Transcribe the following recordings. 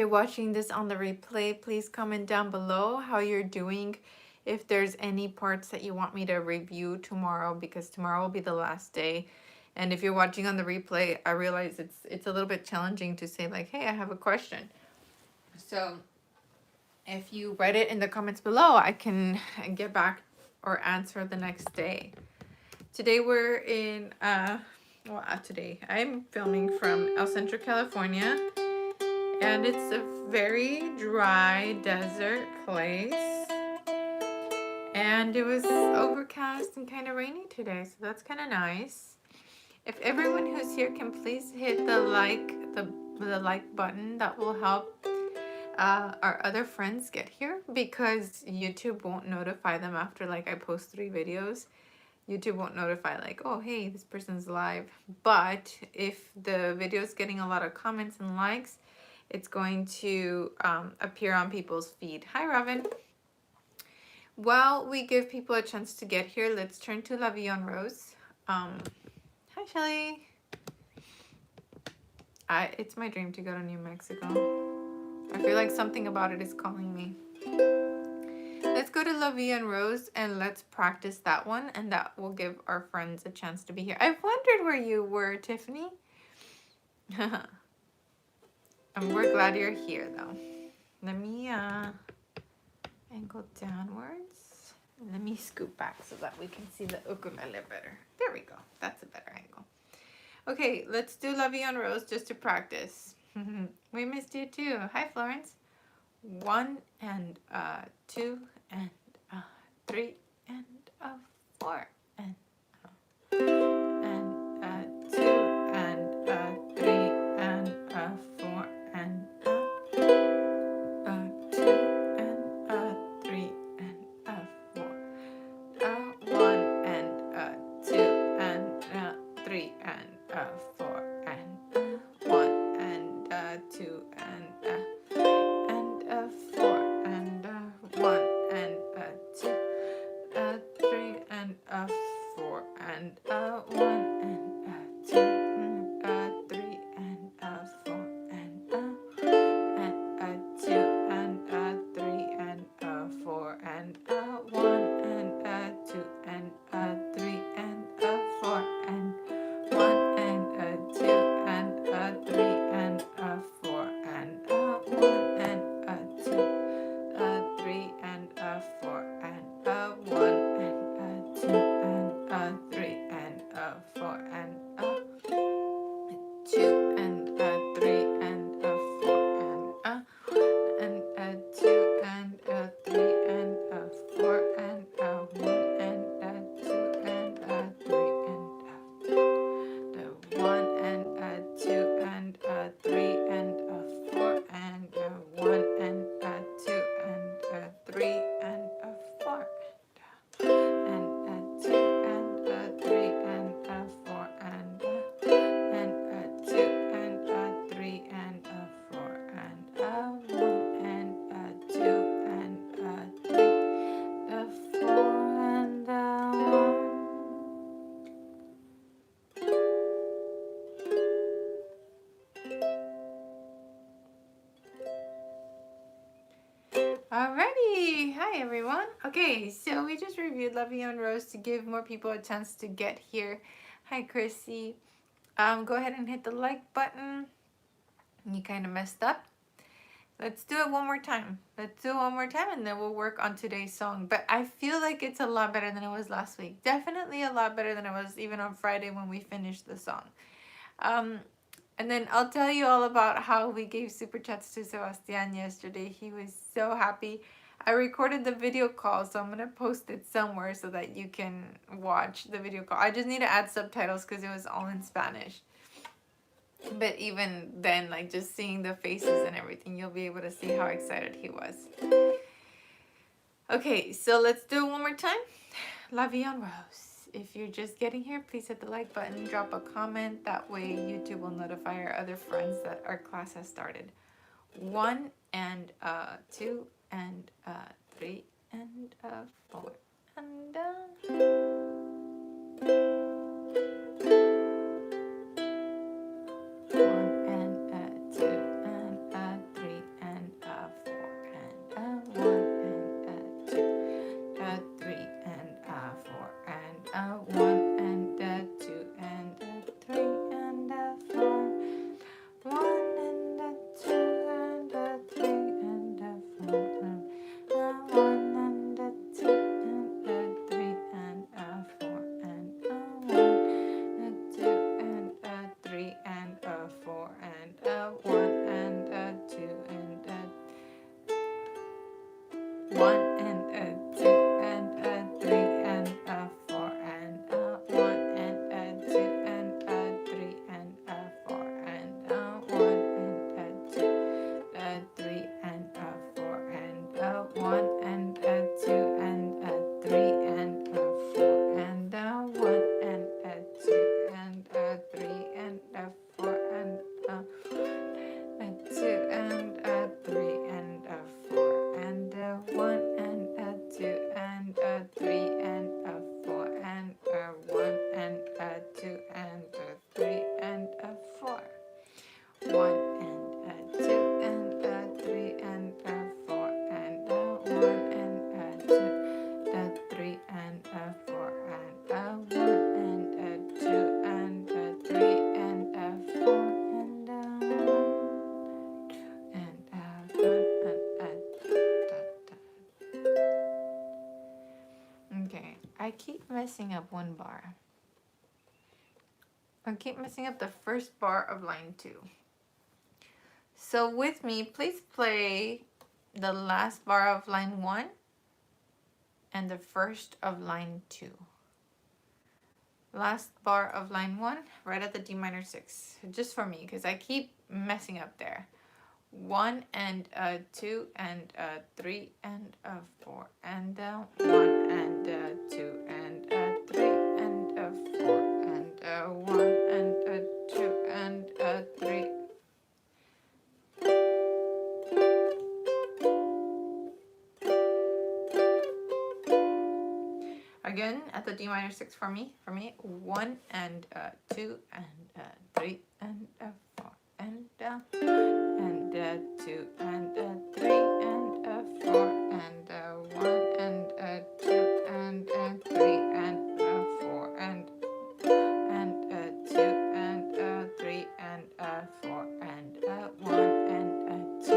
you're watching this on the replay, please comment down below how you're doing. If there's any parts that you want me to review tomorrow, because tomorrow will be the last day. And if you're watching on the replay, I realize it's a little bit challenging to say like, hey, I have a question. So if you write it in the comments below, I can get back or answer the next day. Today we're in, today I'm filming from El Centro, California. And it's a very dry desert place. And it was overcast and kind of rainy today, so that's kind of nice. If everyone who's here can please hit the like button, that will help our other friends get here, because YouTube won't notify them after like I post 3 videos. YouTube won't notify like, oh hey, this person's live. But if the video is getting a lot of comments and likes, it's going to appear on people's feed. Hi, Robin. While we give people a chance to get here, let's turn to Vie En Rose. Hi, Shelly. It's my dream to go to New Mexico. I feel like something about it is calling me. Let's go to Vie En Rose and let's practice that one, and that will give our friends a chance to be here. I wondered where you were, Tiffany. And we're glad you're here, though. Let me angle downwards. Let me scoot back so that we can see the ukulele better. There we go. That's a better angle. Okay, let's do Vie En Rose just to practice. We missed you too. Hi, Florence. 1 and 2 and 3 and 4 and 2 and 3 and 4 and 2 and 3 and 4. 1 and 2 and 3 and 4 and 1 and 2 and 4 and 1 and 2 3 and 4 and 1 and 2 3 and 4 and 2 and 3 and 4 and 1 and 2 and 3 and 4 and 1 and 2 and 3 and 4 and 1 and 2 3 and 4 and 1 and 2 and 3 and 4 and 2 and 3 and 4 and 2 and 3 and 4 and 1 and 2 and 3 and 1 and 2 and 3 and 4 and 1 and 2 and 3 and 4 and 2 and 3 and 4 and 2 and 3 and 4 and 1 and 2 and 3 4 and 1. Alrighty, hi everyone. Okay, so we just reviewed Vie En Rose to give more people a chance to get here. Hi, Chrissy. Go ahead and hit the like button. You kind of messed up. Let's do it one more time. Let's do it one more time, and then we'll work on today's song. But I feel like it's a lot better than it was last week. Definitely a lot better than it was even on Friday when we finished the song. And then I'll tell you all about how we gave super chats to Sebastian yesterday. He was so happy. I recorded the video call, so I'm going to post it somewhere so that you can watch the video call. I just need to add subtitles because it was all in Spanish. But even then, like just seeing the faces and everything, you'll be able to see how excited he was. Okay, so let's do it one more time. Vie En Rose. If you're just getting here, please hit the like button, drop a comment. That way YouTube will notify our other friends that our class has started. 1 and 2 and 3 and 4 and 1 and 2 and 3 keep messing up one bar. I keep messing up the first bar of line 2. So with me, please play the last bar of line 1 and the first of line 2. Last bar of line 1, right at the D minor 6. Just for me, because I keep messing up there. 1 and 2 and 3 and 4 and 1 and 2 and 3 and 4 and 1 and 2 and 3. Again at the D minor 6 for me. 1 and 2 and 3 and 4 and 2 and 3 and 4 and 1 and 2 and 3 and 4 and 2 and 3 and 4 and 1 and 2.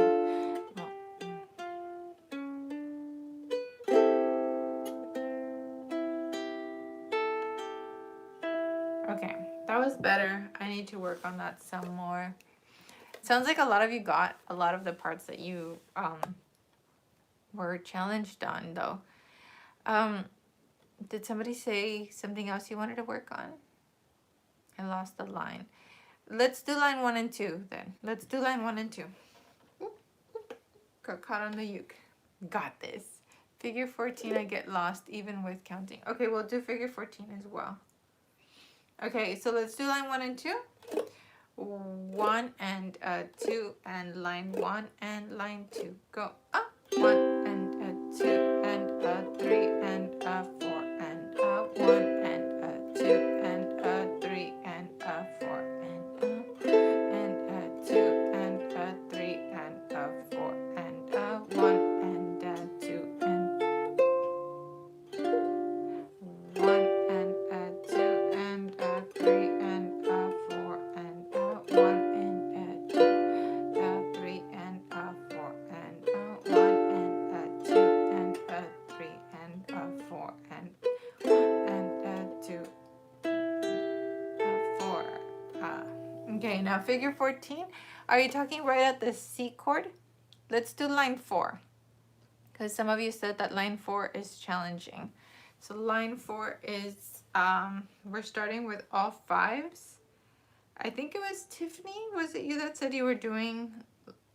Okay, that was better. I need to work on that some more. Sounds like a lot of you got a lot of the parts that you were challenged on, though. Did somebody say something else you wanted to work on? I lost the line. Let's do line 1 and 2 then. Let's do line 1 and 2. Got caught on the uke. Got this. Figure 14, I get lost even with counting. Okay, we'll do figure 14 as well. Okay, so let's do line 1 and 2. 1 and 2 and line 1 and line 2. Go up. 1 and 2 and 3 and 4 and 1 and 2 and 3 and 4 and 2 and 3 and 4 and 1 and 2 and 1 and 2 and 3 and 4 and 1 and 2 3 and 4 and 1 and 2 and 3 and 4 and 2 4. Okay, now figure 14. Are you talking right at the C chord? Let's do line 4, because some of you said that line 4 is challenging. So line 4 is, we're starting with all 5s. I think it was Tiffany. Was it you that said you were doing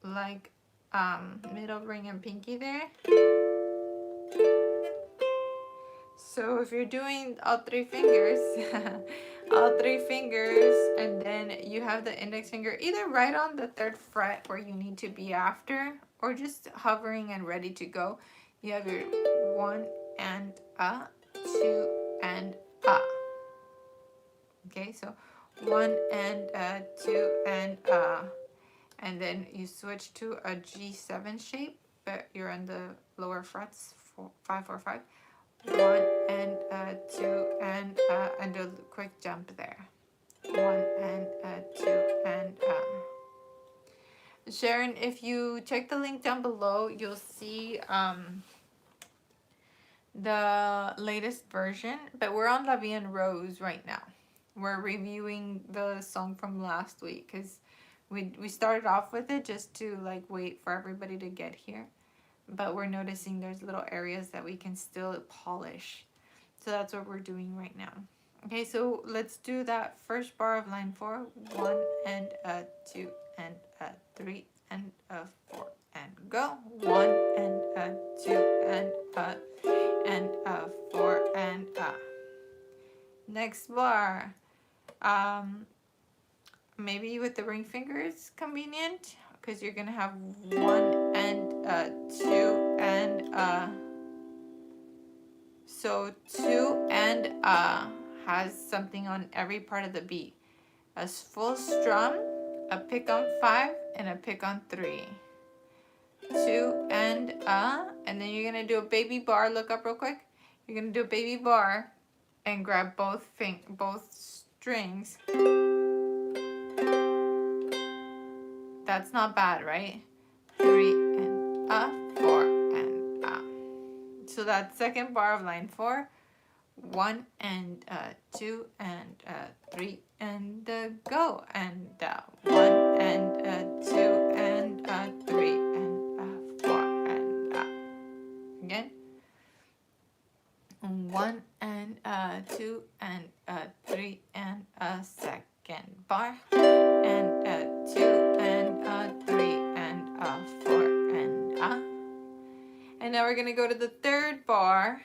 like middle ring and pinky there? So if you're doing all 3 fingers, all 3 fingers, and then you have the index finger either right on the 3rd fret where you need to be after, or just hovering and ready to go. You have your 1 and 2 and Okay, so 1 and 2 and then you switch to a G7 shape, but you're on the lower frets, 5, 4, 5. 1 and 2 and do a quick jump there. 1 and 2 and Sharon, if you check the link down below, you'll see the latest version, but we're on Vie En Rose right now. We're reviewing the song from last week because we started off with it just to like wait for everybody to get here, but we're noticing there's little areas that we can still polish, so that's what we're doing right now. Okay, so let's do that first bar of line 4. 1 and 2 and 3 and 4 and go. 1 and 2 and 4 and next bar. Maybe with the ring fingers convenient, because you're gonna have 1 and 2 and so 2 and has something on every part of the beat. A full strum, a pick on 5, and a pick on 3. 2 and then you're gonna do a baby bar. Look up real quick. You're gonna do a baby bar and grab both strings. That's not bad, right? 3 and 4 and So that second bar of line 4 1 and 2 and 3 and go, and 1 and 2 and 3 and 4 and again, 1 and 2 and 3 and a second bar, and 2 and 3 and 4 and now we're gonna go to the third bar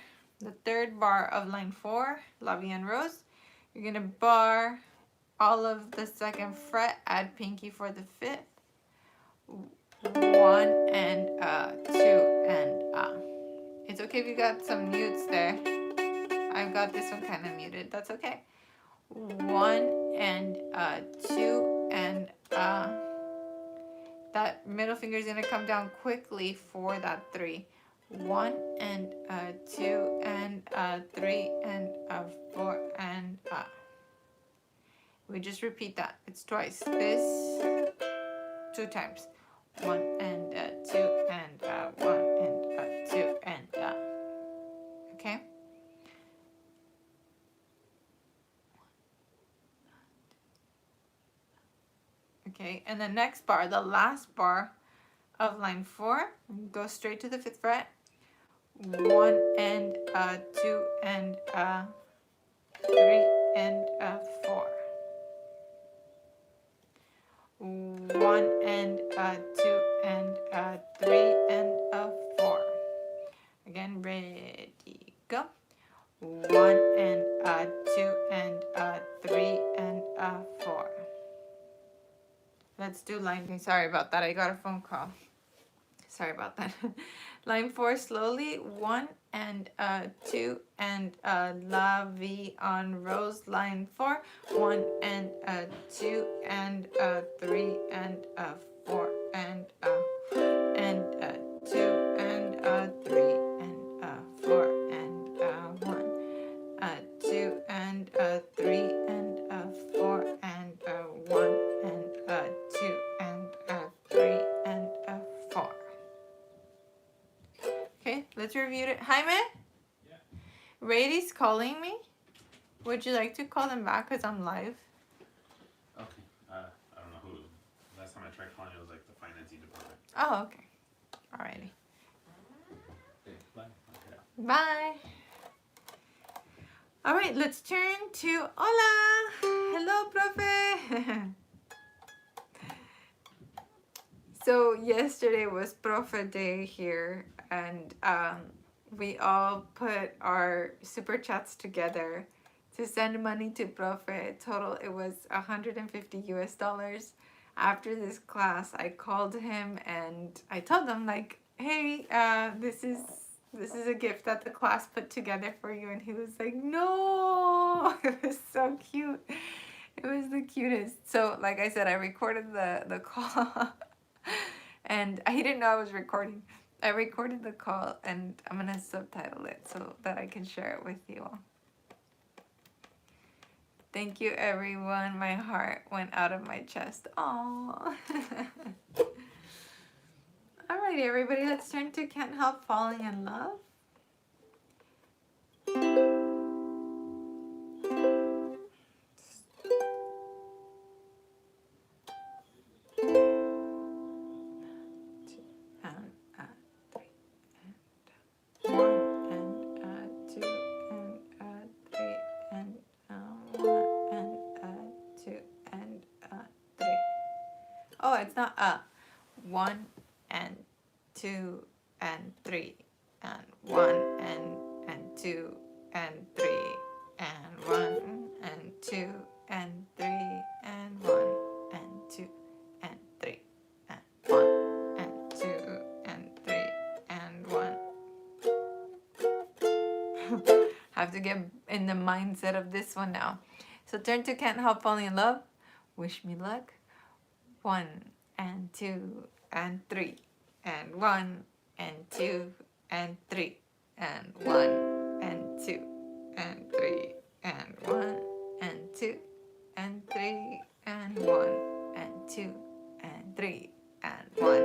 of line 4, La Vie En Rose. You're gonna bar all of the second fret, add pinky for the 5th, 1 and 2 and It's okay if you got some mutes there. I've got this one kind of muted. That's okay. 1 and 2 and that middle finger is gonna come down quickly for that 3. 1 and 2 and 3 and 4 and we just repeat that. It's twice. This 2 times. 1 and 2 and 1 and 2 and okay. Okay, and the next bar, the last bar of line 4, go straight to the 5th fret. 1 and 2 and 3 and 4. 1 and 2 and 3 and 4. Again, ready, go. 1 and 2 and 3 and 4. Let's do line. Sorry about that. I got a phone call. Sorry about that. Line 4 slowly. 1 and 2 and La Vie En Rose. Line 4. 1 and 2 and 3 and 4 and 2 and 3 and 4 and 1, 2 and 3 and 4 and 1 and 2 and 3 and 4. Okay, let's review it. Jaime? Yeah. Rady's calling me. Would you like to call them back because I'm live? Okay. I don't know who. Last time I tried calling you, it was like the financing department. Oh, okay. Alrighty. Okay, bye. Okay. Bye. All right, let's turn to hola. Hello, profe. So yesterday was Profe Day here, and we all put our super chats together to send money to Profe. Total, it was $150. After this class, I called him and I told him like, hey, this is a gift that the class put together for you. And he was like, no. It was so cute. It was the cutest. So like I said, I recorded the call and he didn't know I was recording. I recorded the call and I'm gonna subtitle it so that I can share it with you all. Thank you, everyone. My heart went out of my chest. Aww. Alrighty, everybody, let's turn to Can't Help Falling in Love. Oh, it's not 1 and 2 and 3 and 1 and 2 and 3 and 1 and 2 and 3 and 1 and 2 and 3 and 1 and 2 and 3 and 1. Have to get in the mindset of this one now. So turn to Can't Help Falling in Love. Wish me luck. 1 and 2 and 3 and 1 and 2 and 3 and 1 and 2 and 3 and 1 and 2 and 3 and 1 and 2 and 3 and 1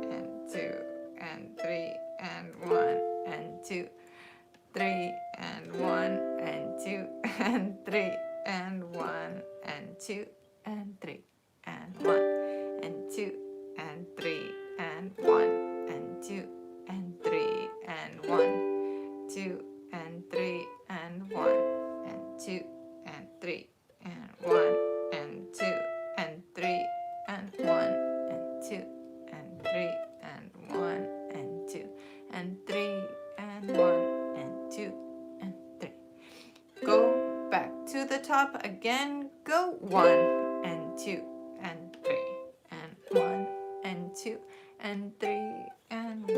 and 2 and 3 and 1 and 2 3 and 1 and 2 and 3 and 1, 2 and 3 and 1 and 2 and 3 and 1 and 2 and 3 and 1 and 2 and 3 and 1 and 2 and 3 and 1 and 2 and 3. Go back to the top again. Go 1 and 2 and 3 and 1 and 2 and 3 and 1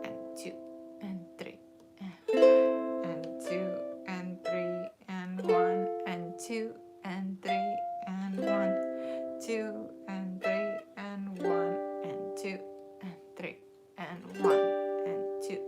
and 2 and 3 and 2 and 3 and 1 and 2 and 3 and 1, 2 and 3 and 1 and 2 and 3 and 1 and 2.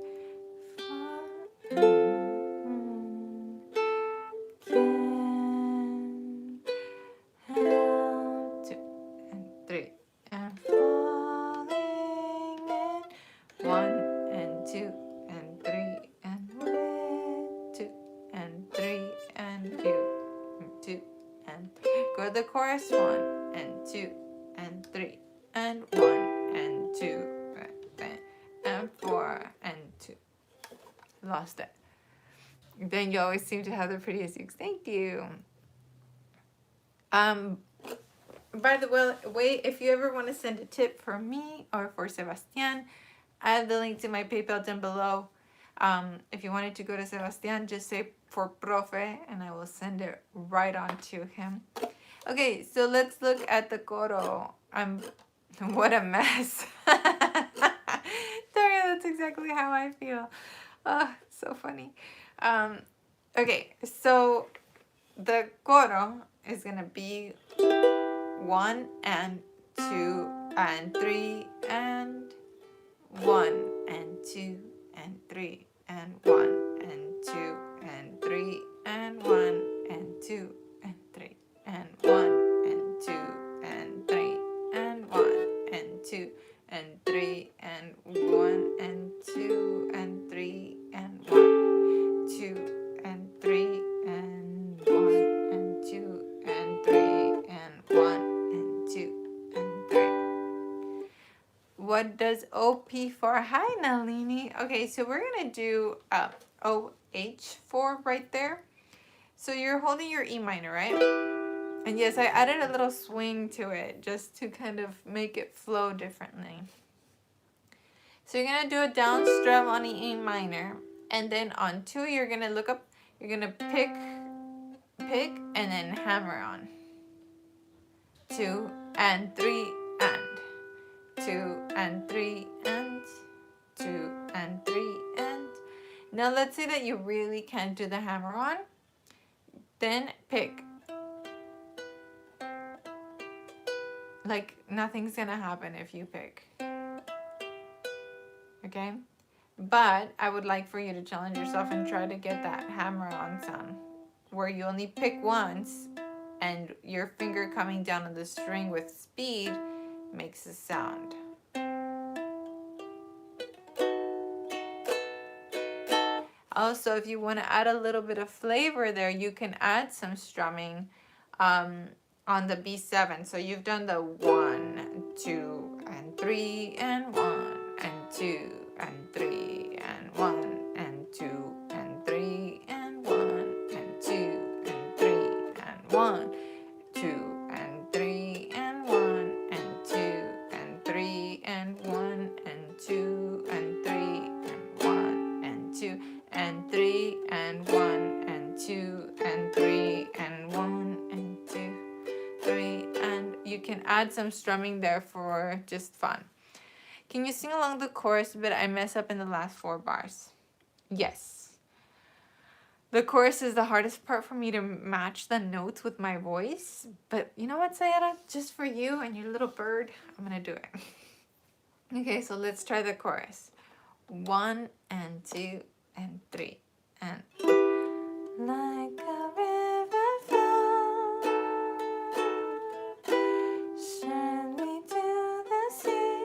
Go to the chorus, 1 and 2 and 3 and 1 and 2 and 4 and 2. Lost it. Then you always seem to have the prettiest ukes. Thank you. By the way, if you ever want to send a tip for me or for Sebastian, I have the link to my PayPal down below. If you wanted to go to Sebastian, just say for profe and I will send it right on to him. Okay, so let's look at the coro. What a mess. Daria, that's exactly how I feel. Oh, so funny. Okay, so the coro is gonna be 1 and 2 and 3 and 1 and 2 and 3 and 1 and 2 and 3 and 1 and 2 and 3 and 1 and 2 and 3 and 1 and 2 and 3 and 1 and 2 and 3 and 1, 2 and 3 and 1 and 2 and 3 and 1 and 2 and 3. What does OP for? Hi, Nalini. Okay, so we're gonna do OH for right there. So you're holding your E minor, right? And yes, I added a little swing to it just to kind of make it flow differently. So you're gonna do a down strum on the E minor, and then on 2 you're gonna look up, you're gonna pick, and then hammer on. 2 and 3 and 2 and 3 and 2 and 3 and. Now let's say that you really can't do the hammer on. Then pick. Like nothing's gonna happen if you pick. Okay? But I would like for you to challenge yourself and try to get that hammer on sound where you only pick once and your finger coming down on the string with speed makes a sound. Also, if you want to add a little bit of flavor there, you can add some strumming on the B7. So you've done the 1, 2, and 3, and 1, and 2, and 3, and 1, and 2, and 3, and 1, and 2, and 3, and 1, 2, and 3, and 1, and 2, and 3, and 1, and 2, and 3, and 1, and 2, and 3, and 1, and 2, and 3, and 1, and 2, 3, and you can add some strumming there for just fun. Can you sing along the chorus, but I mess up in the last 4 bars? Yes. The chorus is the hardest part for me to match the notes with my voice, but you know what, Sayada? Just for you and your little bird, I'm gonna do it. Okay, so let's try the chorus. 1 and 2 and 3 and like a river flows, surely to the sea,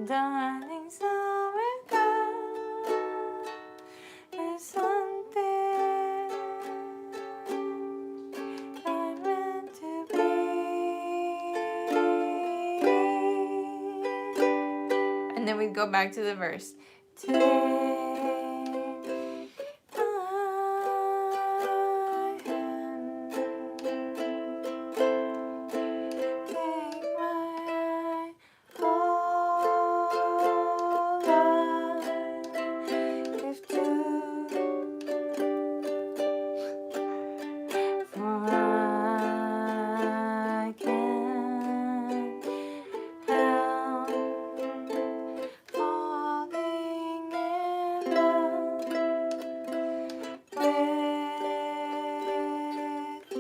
darling, so it goes. There's something I'm meant to be. And then we go back to the verse. Take my hand, take my whole life, if to, for I can't help falling in love with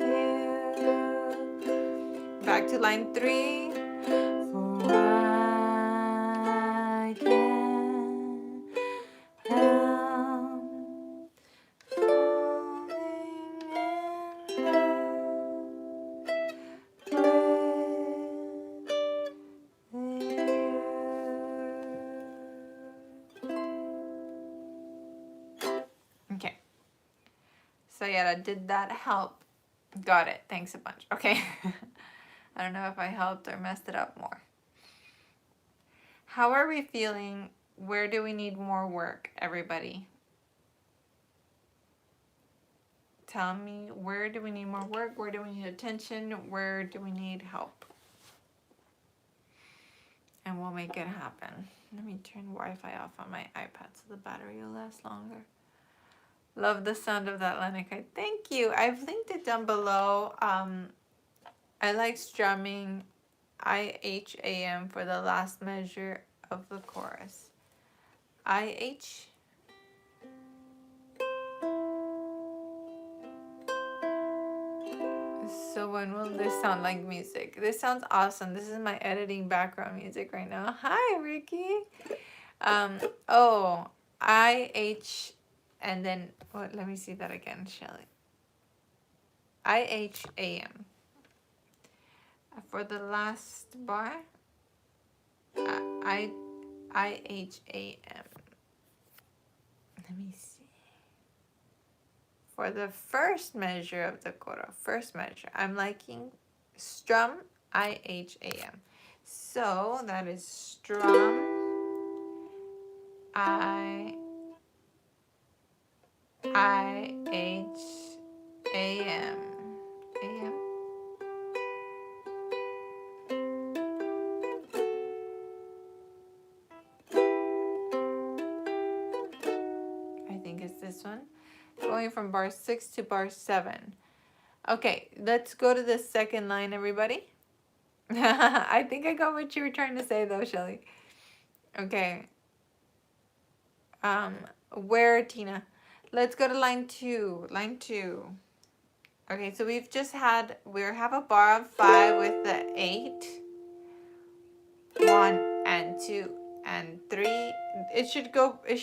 you. Back to line 3. For I can't help falling in love with you. Okay. So yeah, did that help? Got it. Thanks a bunch. Okay. I don't know if I helped or messed it up more. How are we feeling? Where do we need more work, everybody? Tell me, where do we need more work? Where do we need attention? Where do we need help? And we'll make it happen. Let me turn Wi-Fi off on my iPad so the battery will last longer. Love the sound of that Lenica. Thank you. I've linked it down below. I like strumming IHAM for the last measure of the chorus. IH. So when will this sound like music? This sounds awesome. This is my editing background music right now. Hi, Ricky. Oh, IH, and then, what? Let me see that again, Shelly. IHAM. For the last bar, IHAM. Let me see. For the first measure of the coro, first measure, I'm liking strum IHAM. So that is strum IHAM. AM. I think it's this one. Going from bar 6 to bar 7. Okay, let's go to the second line, everybody. I think I got what you were trying to say though, Shelly. Okay. Where, Tina? Let's go to line 2. Line 2. Okay, so we have a bar of 5 with the 8. 1 and 2 and 3. It should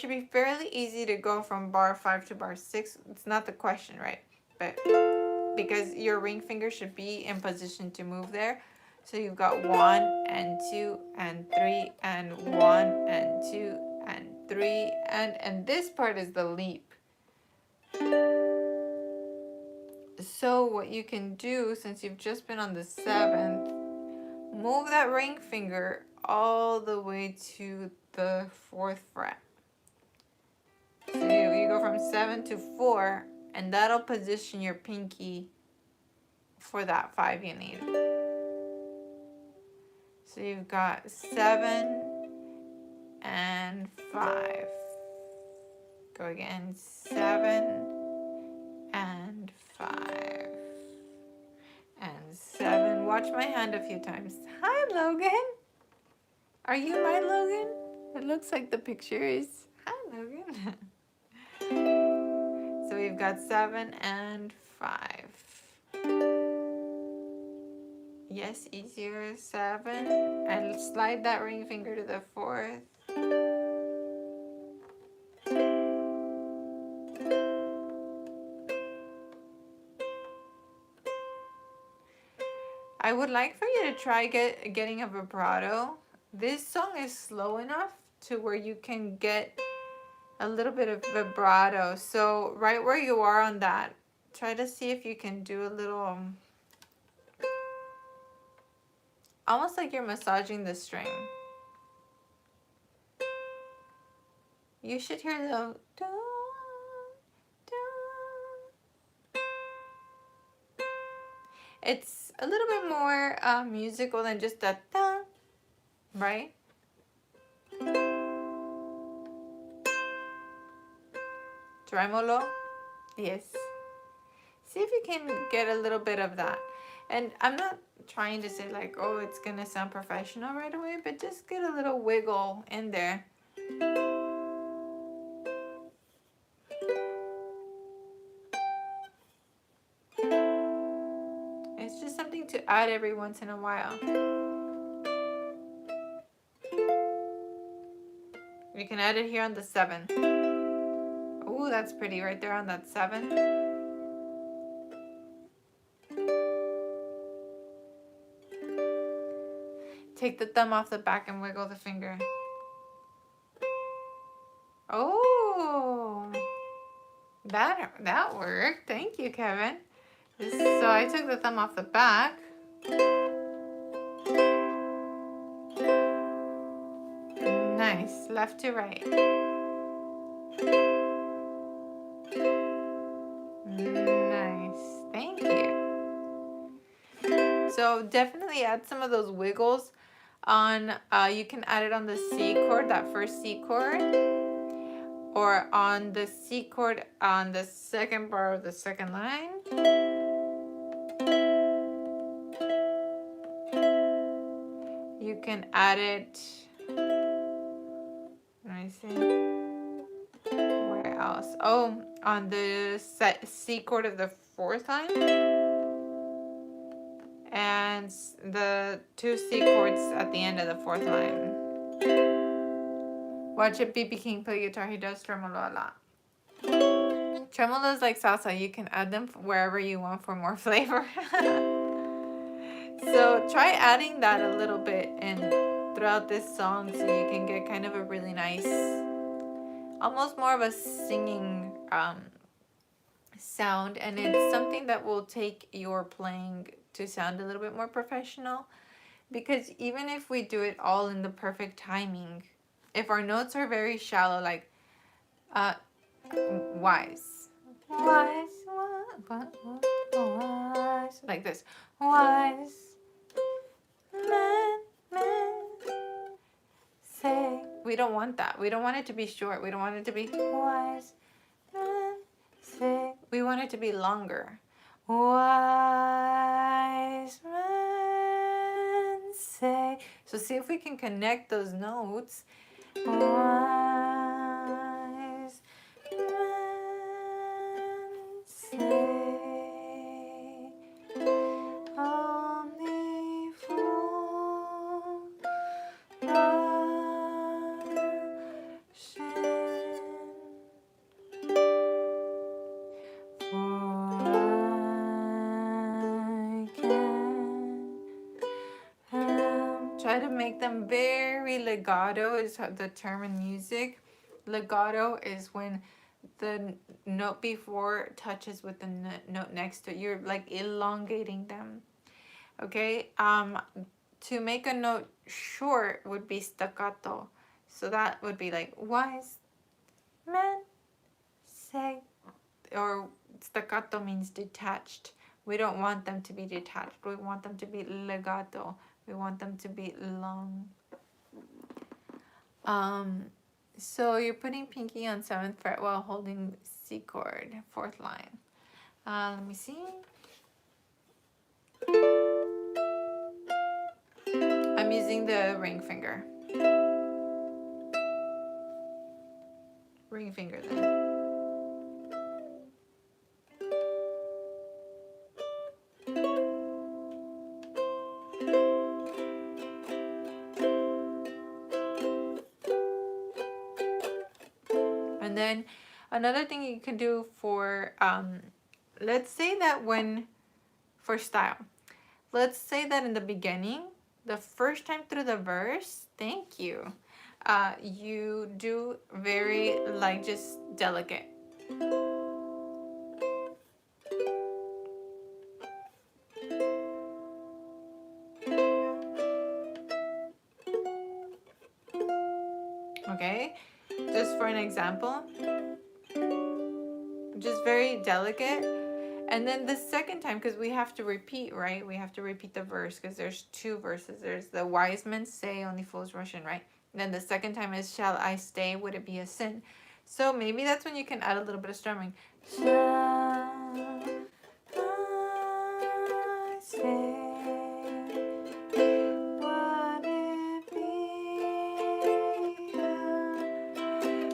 be fairly easy to go from bar 5 to bar 6. It's not the question, right? But because your ring finger should be in position to move there. So you've got 1 and 2 and 3 and 1 and 2 and 3 and this part is the leap. So what you can do, since you've just been on the 7th, move that ring finger all the way to the 4th fret. So you go from 7 to 4, and that'll position your pinky for that 5 you need. So you've got 7 and 5. Go again, 7 and 5. And 7. Watch my hand a few times. Hi, Logan. Are you my Logan? It looks like the picture is. Hi, Logan. So we've got 7 and 5. Yes, easier. 7. And slide that ring finger to the 4th. I would like for you to try getting a vibrato. This song is slow enough to where you can get a little bit of vibrato. So right where you are on that, try to see if you can do a little, almost like you're massaging the string. You should hear the dun, dun. It's a little bit more musical than just the dun, right? Tremolo, yes. See if you can get a little bit of that. And I'm not trying to say like, oh, it's gonna sound professional right away, but just get a little wiggle in there. It's just something to add every once in a while. You can add it here on the 7. Ooh, that's pretty right there on that 7. Take the thumb off the back and wiggle the finger. Oh, that worked. Thank you, Kevin. So I took the thumb off the back. Nice. Left to right. Nice. Thank you. So definitely add some of those wiggles on, you can add it on the C chord, that first C chord, or on the C chord on the second bar of the second line. You can add it, let me see, where else? Oh, on the C chord of the fourth line, and the 2 C chords at the end of the fourth line. Watch it, BB King play guitar. He does tremolo a lot. Tremolo is like salsa. You can add them wherever you want for more flavor. So try adding that a little bit and throughout this song so you can get kind of a really nice, almost more of a singing sound. And it's something that will take your playing to sound a little bit more professional. Because even if we do it all in the perfect timing, if our notes are very shallow, like wise, wise, wise, like this, wise man, say. We don't want that. We don't want it to be short. We don't want it to be wise man, say. We want it to be longer. Wise man, say. So see if we can connect those notes. Wise man, say. Only fool rushing, for I can. Try to make them very legato is the term in music. Legato is when the note before touches with the note next to it. You're like elongating them. Okay, to make a note short would be staccato. So that would be like wise men say, or staccato means detached. We don't want them to be detached. We want them to be legato. We want them to be long. So you're putting pinky on 7th fret while holding C chord, 4th line. Let me see. I'm using the ring finger. Ring finger then. And then another thing you can do for, let's say that for style, let's say that in the beginning, the first time through the verse, thank you, you do very like just delicate. Okay, just for an example, just very delicate. And then the second time, because we have to repeat, right? We have to repeat the verse because there's two verses. There's the wise men say only fools rush in, right? And then the second time is shall I stay? Would it be a sin? So maybe that's when you can add a little bit of strumming. Shall I stay? Would it be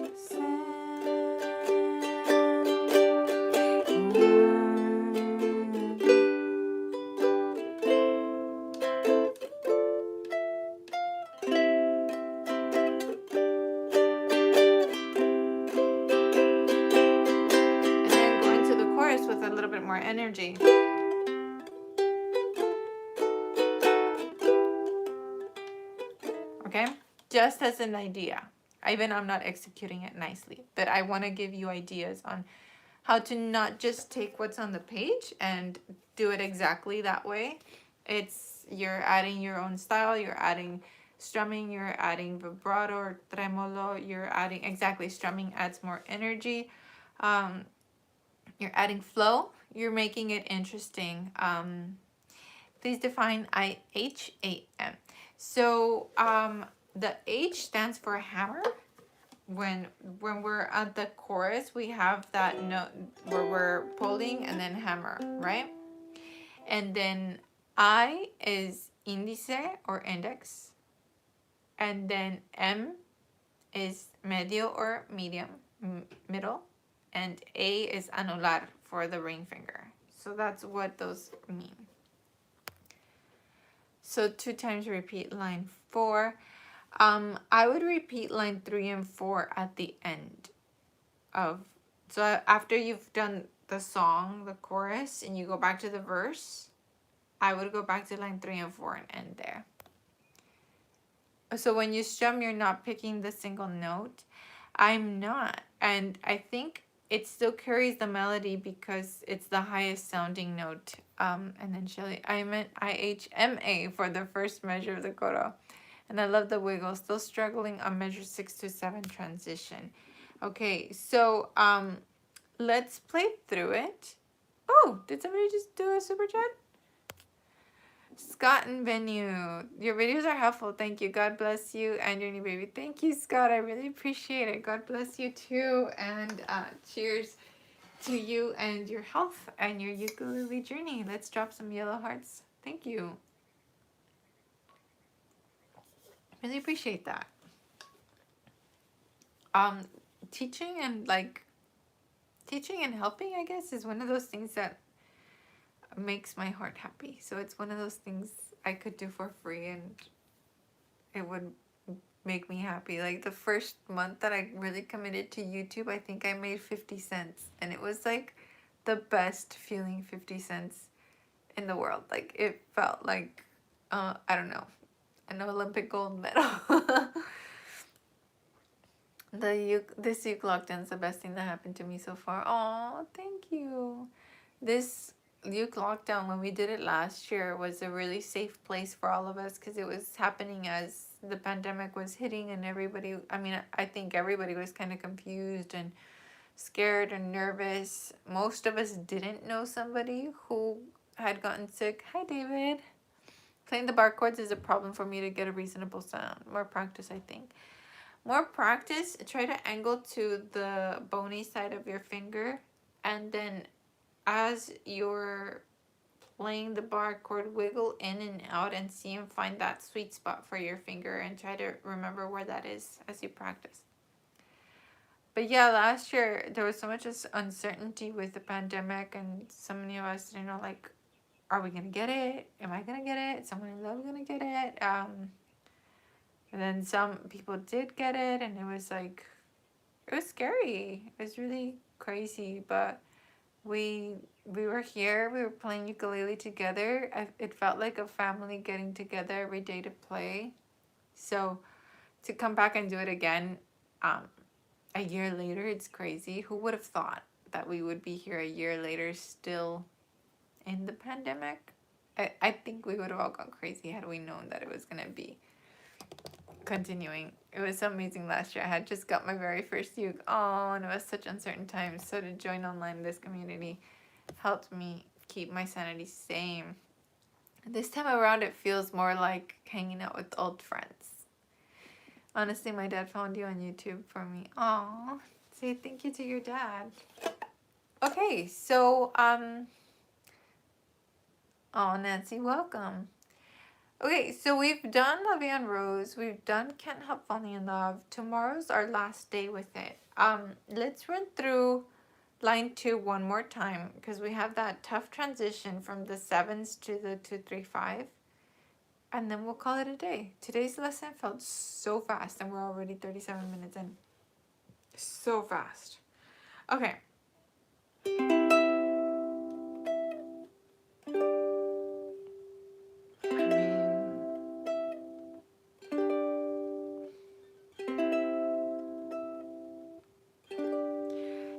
a sin? With a little bit more energy. Okay, just as an idea. Even I'm not executing it nicely, but I want to give you ideas on how to not just take what's on the page and do it exactly that way. You're adding your own style, you're adding strumming, you're adding vibrato or tremolo, you're adding, exactly, strumming adds more energy. You're adding flow, you're making it interesting. Please define IHAM. So the H stands for hammer. When we're at the chorus, we have that note where we're pulling and then hammer, right? And then I is índice or index. And then M is medio or medium, middle. And A is anular for the ring finger. So that's what those mean. So 2 times repeat line 4. I would repeat line 3 and 4 at the end of, so after you've done the song, the chorus, and you go back to the verse, I would go back to line 3 and 4 and end there. So when you strum, you're not picking the single note. I'm not, and I think it still carries the melody because it's the highest sounding note. And then Shelly, I meant IHMA for the first measure of the coro. And I love the wiggle. Still struggling on measure 6 to 7 transition. Okay, so let's play through it. Oh, did somebody just do a super chat? Scott and Venue, your videos are helpful. Thank you. God bless you and your new baby. Thank you, Scott. I really appreciate it. God bless you too. And cheers to you and your health and your ukulele journey. Let's drop some yellow hearts. Thank you. Really appreciate that. Teaching and helping, I guess, is one of those things that makes my heart happy. So it's one of those things I could do for free and it would make me happy. Like the first month that I really committed to YouTube, I think I made 50 cents and it was like the best feeling 50 cents in the world. Like it felt like I don't know, an Olympic gold medal. This Uke Lockdown is the best thing that happened to me so far. Oh, thank you. This Uke Lockdown, when we did it last year, was a really safe place for all of us because it was happening as the pandemic was hitting and everybody, I mean, I think everybody was kind of confused and scared and nervous. Most of us didn't know somebody who had gotten sick. Hi, David. Playing the bar chords is a problem for me to get a reasonable sound. More practice, I think. More practice, try to angle to the bony side of your finger, and then as you're playing the bar chord, wiggle in and out and see and find that sweet spot for your finger and try to remember where that is as you practice. But yeah, last year there was so much uncertainty with the pandemic and so many of us didn't know, like, are we gonna get it? Am I gonna get it? Someone I love gonna get it? And then some people did get it, and it was like, it was scary. It was really crazy, but we were here. We were playing ukulele together. It felt like a family getting together every day to play. So to come back and do it again a year later, it's crazy. Who would have thought that we would be here a year later still in the pandemic? I think we would have all gone crazy had we known that it was going to be continuing. It was so amazing last year. I had just got my very first uke. Oh, and it was such uncertain times. So to join online this community helped me keep my sanity sane. This time around, it feels more like hanging out with old friends. Honestly, my dad found you on YouTube for me. Aw, say thank you to your dad. Okay, so, oh, Nancy, welcome. Okay, so we've done Vie En Rose. We've done Can't Help Falling in Love. Tomorrow's our last day with it. Let's run through line 2 one more time because we have that tough transition from the 7s to the 2-3-5. And then we'll call it a day. Today's lesson felt so fast and we're already 37 minutes in. So fast. Okay.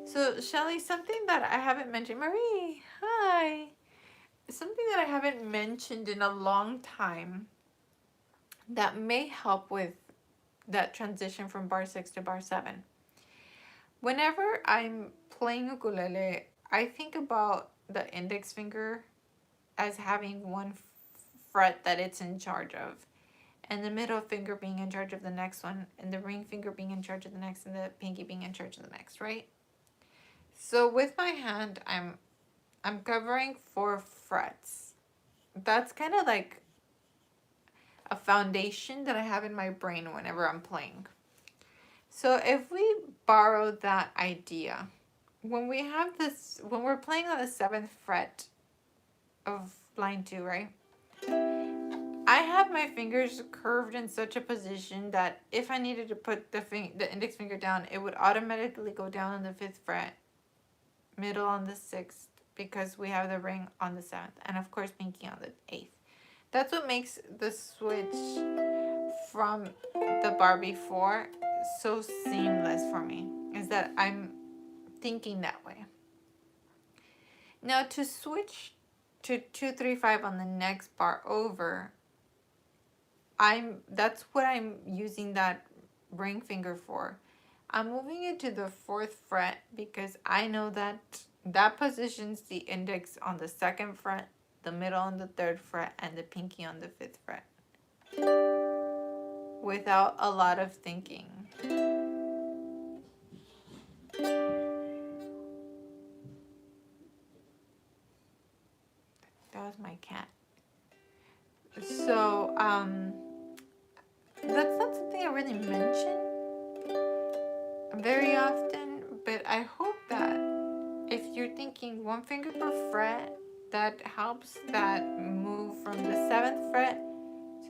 So, Shelly, something that I haven't mentioned. Marie, hi. Something that I haven't mentioned in a long time that may help with that transition from bar 6 to bar 7. Whenever I'm playing ukulele, I think about the index finger as having one fret that it's in charge of, and the middle finger being in charge of the next one, and the ring finger being in charge of the next, and the pinky being in charge of the next, right? So with my hand, I'm covering 4 frets. That's kind of like a foundation that I have in my brain whenever I'm playing. So if we borrow that idea, when we have this, when we're playing on the 7th fret of line 2, right? I have my fingers curved in such a position that if I needed to put the index finger down, it would automatically go down on the 5th fret, middle on the 6th, because we have the ring on the 7th, and of course pinky on the 8th. That's what makes the switch from the bar before so seamless for me, is that I'm thinking that way. Now to switch to 2-3-5 on the next bar over, that's what I'm using that ring finger for. I'm moving it to the 4th fret because I know that that positions the index on the 2nd fret, the middle on the 3rd fret, and the pinky on the 5th fret. Without a lot of thinking. That was my cat. So, that's not something I really mention very often, but I hope that if you're thinking 1 finger per fret, that helps that move from the 7th fret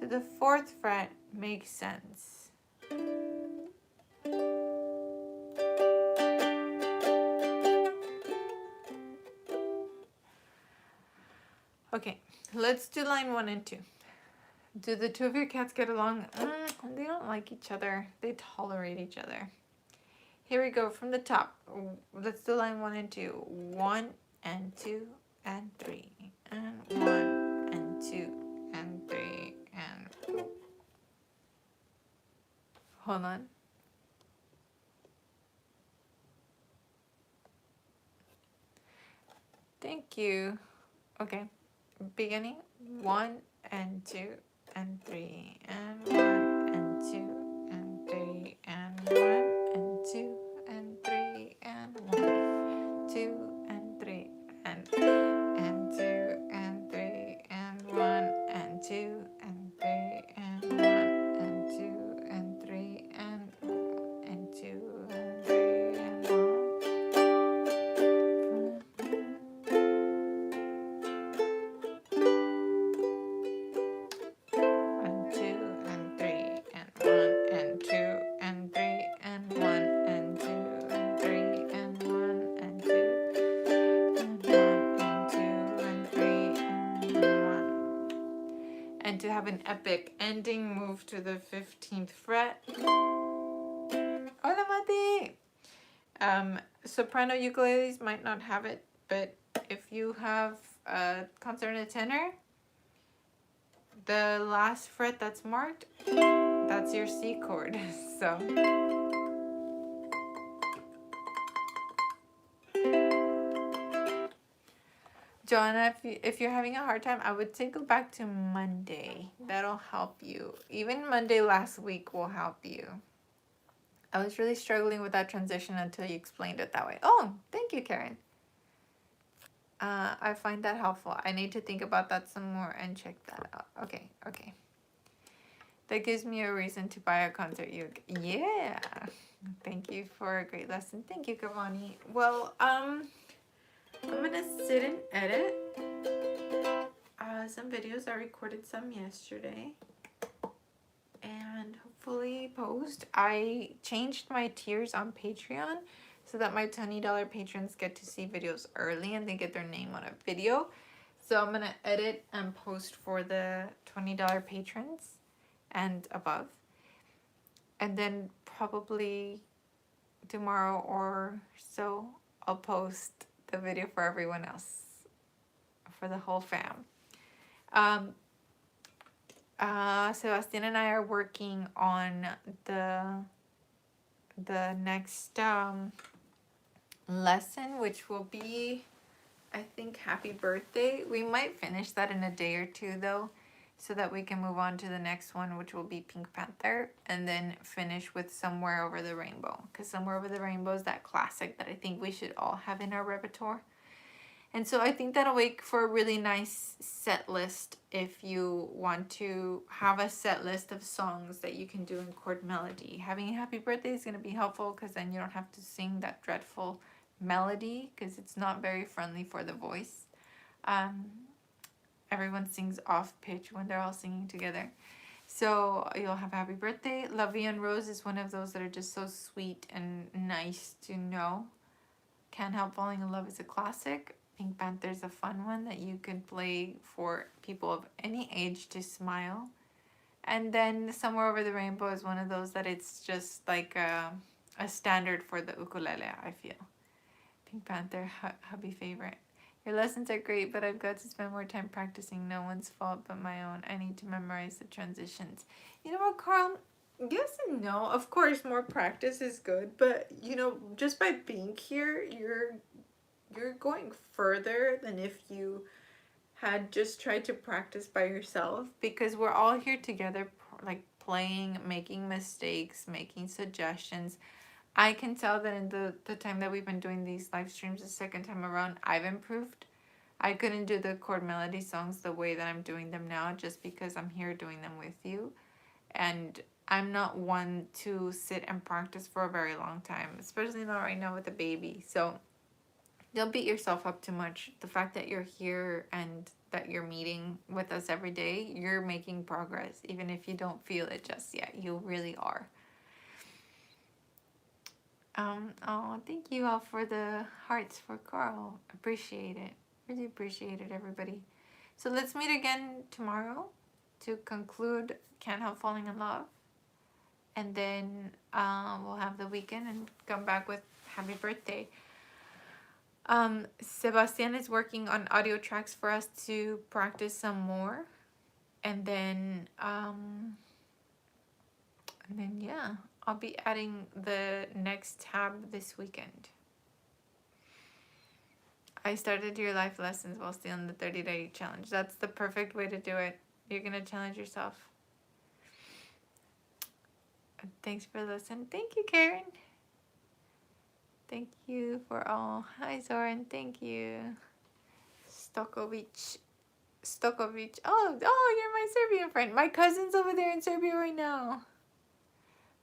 to the 4th fret makes sense. Okay, let's do line 1 and 2. Do the 2 of your cats get along? They don't like each other. They tolerate each other. Here we go from the top. Let's do line 1 and 2. 1 and 2 and 3. And 1 and 2 and 3 and... Hold on. Thank you. Okay. Beginning. 1 and 2 and 3 and 1 and 2 and 3 and 1 and 2 and 3 and 1, 2 and 3 and 2 and 3 and 1 and 2 and 3 and 1 and 2 and 3 and 1 and 2 and 3 and 1. And to have an epic ending, move to the 15th fret. Hola, Mati! Soprano ukuleles might not have it, but if you have a concert in a tenor, the last fret that's marked That's your C chord. So Joanna, if you're having a hard time, I would say go back to Monday. That'll help you. Even Monday last week will help you. I was really struggling with that transition until you explained it that way. Oh, thank you, Karen. I find that helpful. I need to think about that some more and check that out. Okay, okay. That gives me a reason to buy a concert uke. Yeah. Thank you for a great lesson. Thank you, Kavani. Well, I'm gonna sit and edit some videos. I recorded some yesterday. And hopefully post. I changed my tiers on Patreon so that my $20 patrons get to see videos early and they get their name on a video. So I'm gonna edit and post for the $20 patrons and above. And then probably tomorrow or so I'll post the video for everyone else, for the whole fam. Sebastian and I are working on the next lesson, which will be, I think, Happy Birthday. We might finish that in a day or two though, so that we can move on to the next one, which will be Pink Panther, and then finish with Somewhere Over the Rainbow, because Somewhere Over the Rainbow is that classic that I think we should all have in our repertoire. And so I think that'll make for a really nice set list if you want to have a set list of songs that you can do in chord melody. Having a Happy Birthday is going to be helpful because then you don't have to sing that dreadful melody because it's not very friendly for the voice. Everyone sings off pitch when they're all singing together. So you'll have Happy Birthday. Vie En Rose is one of those that are just so sweet and nice to know. Can't Help Falling in Love is a classic. Pink Panther is a fun one that you can play for people of any age to smile. And then Somewhere Over the Rainbow is one of those that it's just like a standard for the ukulele, I feel. Pink Panther, hubby favorite. Your lessons are great, but I've got to spend more time practicing. No one's fault but my own. I need to memorize the transitions. You know what, Carl? Yes and no. Of course, more practice is good, but you know, just by being here, you're going further than if you had just tried to practice by yourself, because we're all here together, like playing, making mistakes, making suggestions. I can tell that in the time that we've been doing these live streams the second time around, I've improved. I couldn't do the chord melody songs the way that I'm doing them now just because I'm here doing them with you. And I'm not one to sit and practice for a very long time, especially not right now with a baby. So don't beat yourself up too much. The fact that you're here and that you're meeting with us every day, you're making progress, even if you don't feel it just yet. You really are. Oh, thank you all for the hearts for Carl. Appreciate it. Really appreciate it, everybody. So let's meet again tomorrow to conclude Can't Help Falling in Love. And then we'll have the weekend and come back with Happy Birthday. Sebastian is working on audio tracks for us to practice some more. And then yeah, I'll be adding the next tab this weekend. I started your life lessons while still in the 30-day challenge. That's the perfect way to do it. You're going to challenge yourself. Thanks for listening. Thank you, Karen. Thank you for all. Hi, Zoran. Thank you. Stokovic. Oh, you're my Serbian friend. My cousin's over there in Serbia right now.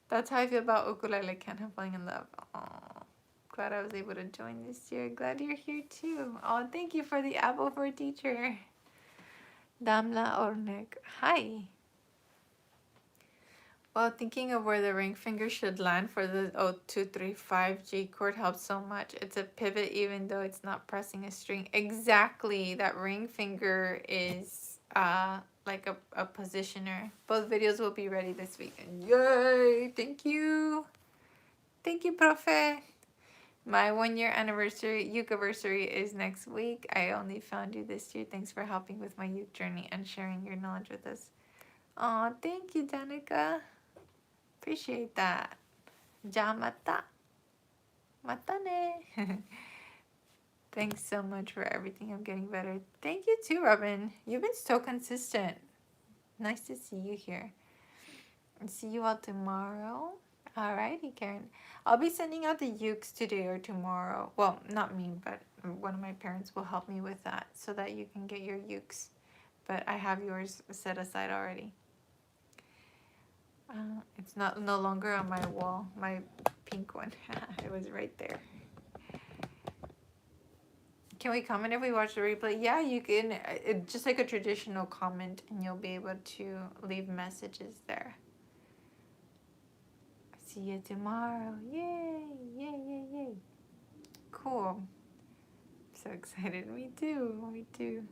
That's how I feel about ukulele. Can't Help Falling in Love. Oh, glad I was able to join this year. Glad you're here too. Oh, thank you for the apple for a teacher. Damla Ornek. Hi. Well, thinking of where the ring finger should land for the 0235 G chord helps so much. It's a pivot even though it's not pressing a string. Exactly. That ring finger is like a positioner. Both videos will be ready this weekend. Yay! Thank you. Thank you, Profe. My 1-year anniversary, Ukeversary is next week. I only found you this year. Thanks for helping with my uke journey and sharing your knowledge with us. Aw, thank you, Danica. Appreciate that. Ja mata. Mata ne. Thanks so much for everything. I'm getting better. Thank you too, Robin. You've been so consistent. Nice to see you here. And see you all tomorrow. Alrighty, Karen. I'll be sending out the ukes today or tomorrow. Well, not me, but one of my parents will help me with that so that you can get your ukes. But I have yours set aside already. It's no longer on my wall, my pink one. It was right there. Can we comment if we watch the replay? Yeah, you can. Just like a traditional comment, and you'll be able to leave messages there. See you tomorrow. Yay, yay, yay, yay. Cool. So excited. Me too. Me too.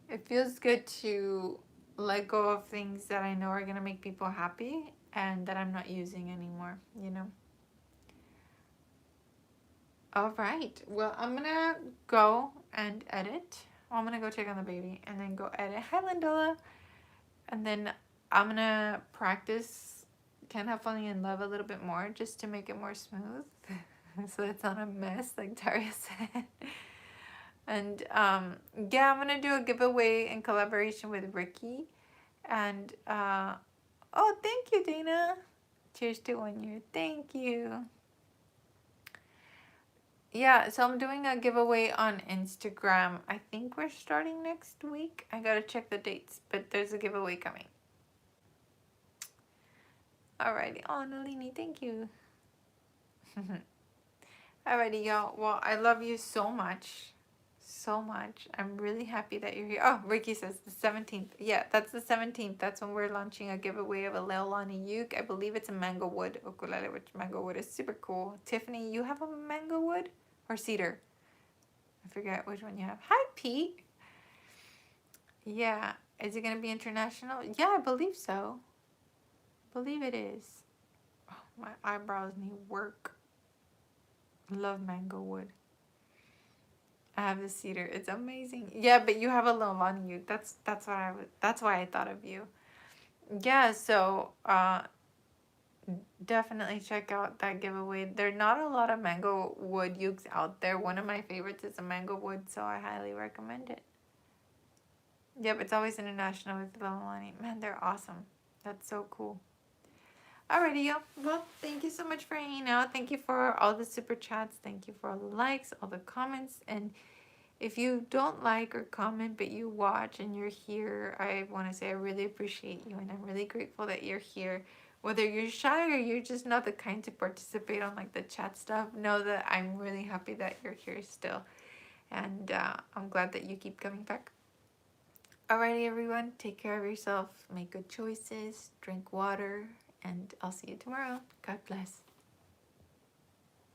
It feels good to let go of things that I know are going to make people happy and that I'm not using anymore, you know? All right. Well, I'm going to go and edit. Well, I'm going to go check on the baby and then go edit. Hi, Lindola. And then I'm going to practice Can't Help Falling in Love a little bit more just to make it more smooth. So it's not a mess, like Daria said. And yeah, I'm going to do a giveaway in collaboration with Ricky. And oh, thank you, Dana. Cheers to 1 year. Thank you. Yeah, so I'm doing a giveaway on Instagram. I think we're starting next week. I gotta check the dates, but there's a giveaway coming. Alrighty. Oh, Nalini, thank you. Alrighty, y'all. Well, I love you so much. So much. I'm really happy that you're here. Oh, Ricky says the 17th. Yeah, that's the 17th. That's when we're launching a giveaway of a Leilani uke. I believe it's a mango wood ukulele, which mango wood is super cool. Tiffany, you have a mango wood or cedar? I forget which one you have. Hi, Pete. Yeah. Is it going to be international? Yeah, I believe so. Believe it is. Oh, my eyebrows need work. Love mango wood. I have the cedar. It's amazing. Yeah, but you have a Leilani uke. That's why I thought of you. Yeah, so definitely check out that giveaway. There are not a lot of mango wood ukes out there. One of my favorites is a mango wood, so I highly recommend it. Yep, it's always international with Leilani. Man, they're awesome. That's so cool. Alrighty, y'all. Well, thank you so much for hanging out. Thank you for all the super chats. Thank you for all the likes, all the comments. And if you don't like or comment, but you watch and you're here, I want to say I really appreciate you. And I'm really grateful that you're here. Whether you're shy or you're just not the kind to participate on like the chat stuff, know that I'm really happy that you're here still. And I'm glad that you keep coming back. Alrighty, everyone. Take care of yourself. Make good choices. Drink water. And I'll see you tomorrow. God bless.